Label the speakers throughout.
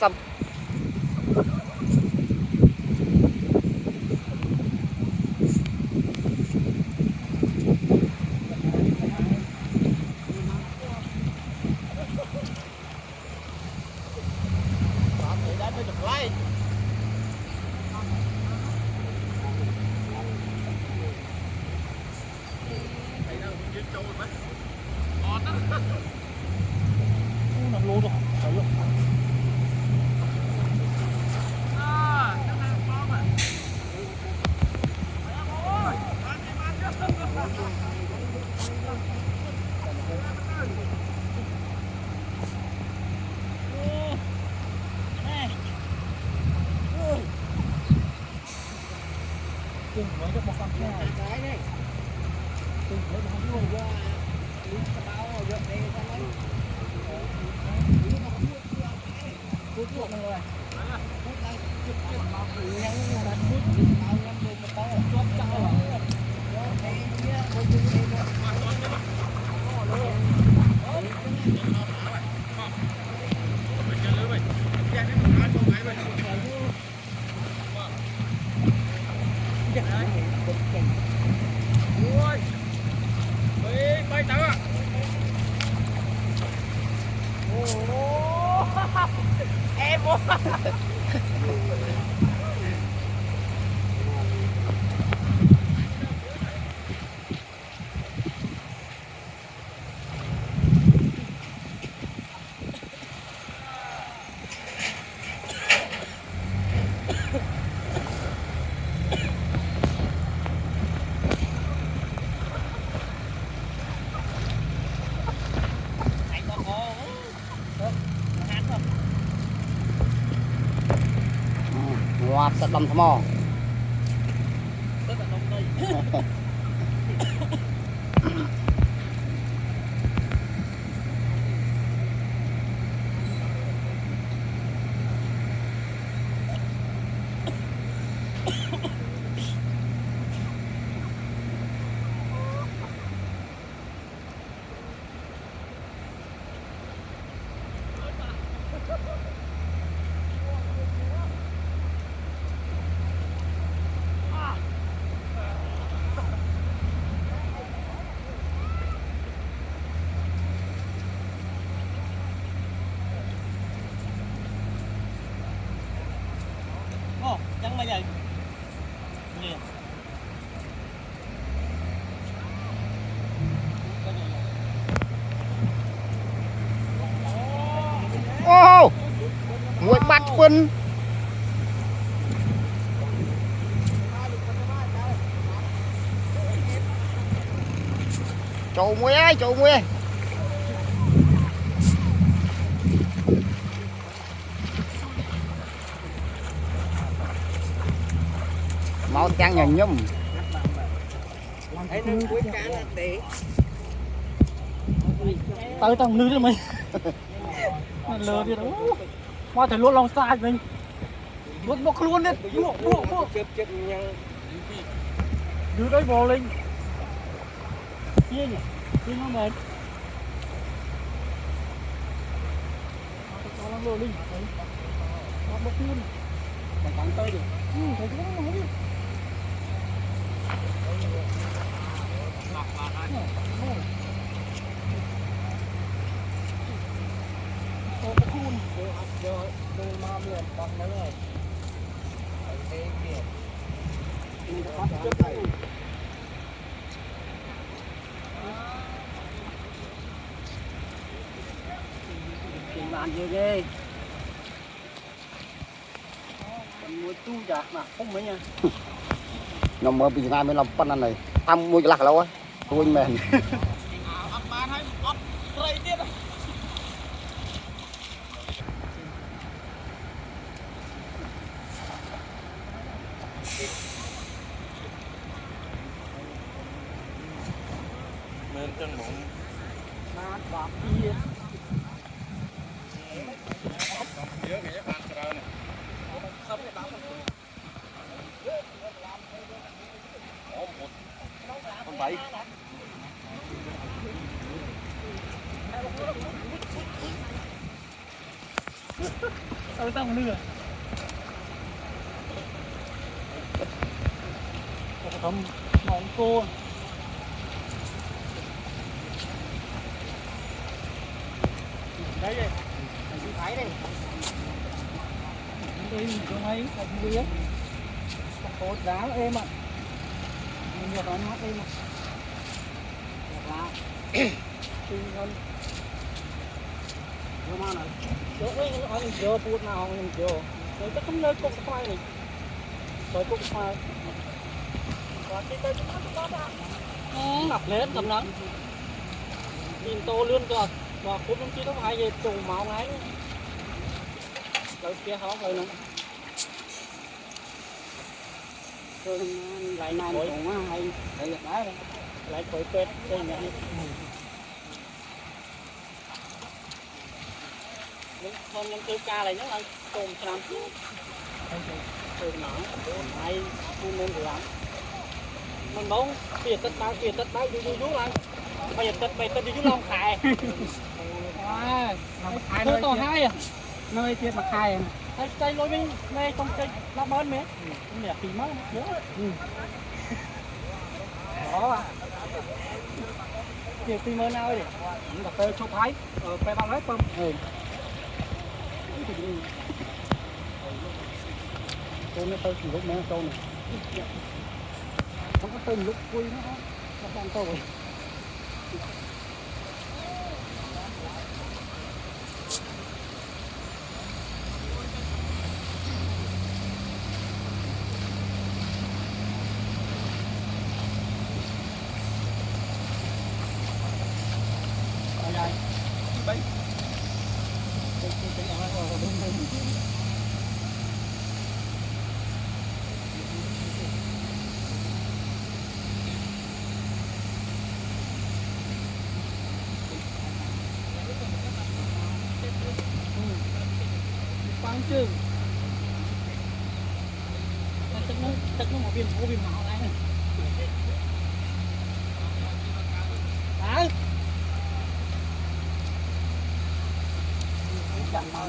Speaker 1: sâm. Ngoạp sạch đầm thầm mò.
Speaker 2: Chẳng bao giờ nè
Speaker 1: Ô nguội bát phân chỗ muối ơi chỗ muối máu trắng nhầm nhầm
Speaker 2: tới tao lư đấy mày lừa đi đó mà thầy luôn lòng sai mình bốc luôn đấy buộc đưa đấy bò lên chia nhỉ chia nó mệt cho nó lừa đi bốc luôn mày cắn tới đi thầy cũng nói đi làm gì ghê mua tu chặt mà không mấy nha
Speaker 1: nhom mơ bị ngay mới làm phân ăn này ăn mua cái lạc lâu á tôi mền
Speaker 3: nên chân bụng con bảy
Speaker 2: ต้องเลือกทำหนองโกđấy đây mình thấy đây đây mình có mấy cái biết cột đá êm ạ mình được nó êm ạ đá tinh hơn vô mà này chỗ ấy nó ăn dừa phút nào ăn dừa rồi chắc không nơi cục khoai này rồi cục khoai còn cái đây cũng có ngập lên ngập nắng nhìn tô luôn cơ và cút nó chỉ có hai về trù màu ngay rồi kia khó rồi nữa rồi lại này cũng hay lại được đá lại khỏi quét đây này con nhân tư ca này nó là tôm làm từ nhỏ hay phun lên từ lắm mình bóng tiền tất báo du lại bây giờ tất đi du long khải nó to hai à nơi tiền mặt hai à cây lối bên đây trong cây lá bón mấy nè thì mất nhớ đó à tiền tìm ơn nào đi gặp tôi chụp hái quay bằng hết không tôi nó tôi chỉ lúc mấy câu này không có tên lúc vui nó đang câu rồi quang trương tức nó một viên màu này đấy chẳng màu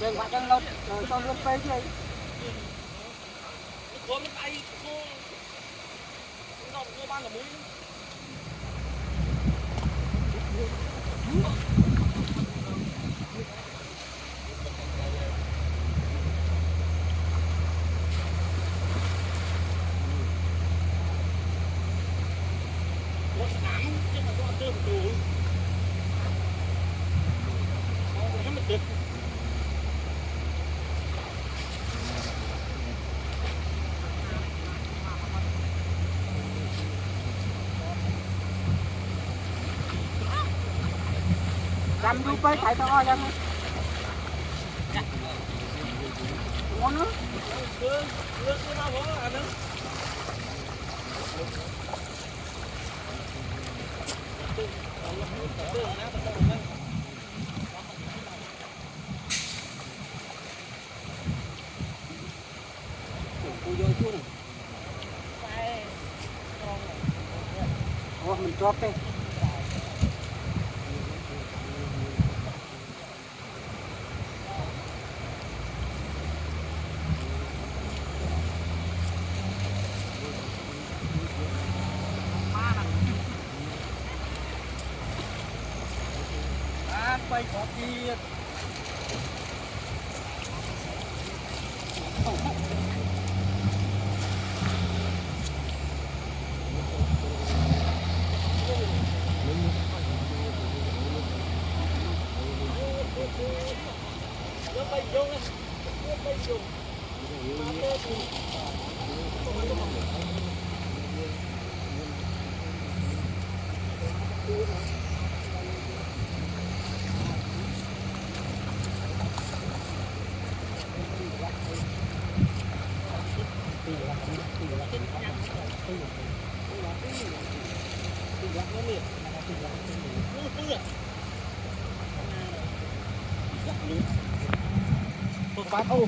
Speaker 2: đừng qua chân lột rồi con luôn phê chứ con nó tay cô ban là mũi làm du bơi chạy to ra ngon nữa mình chót đi quay có kia Bác ô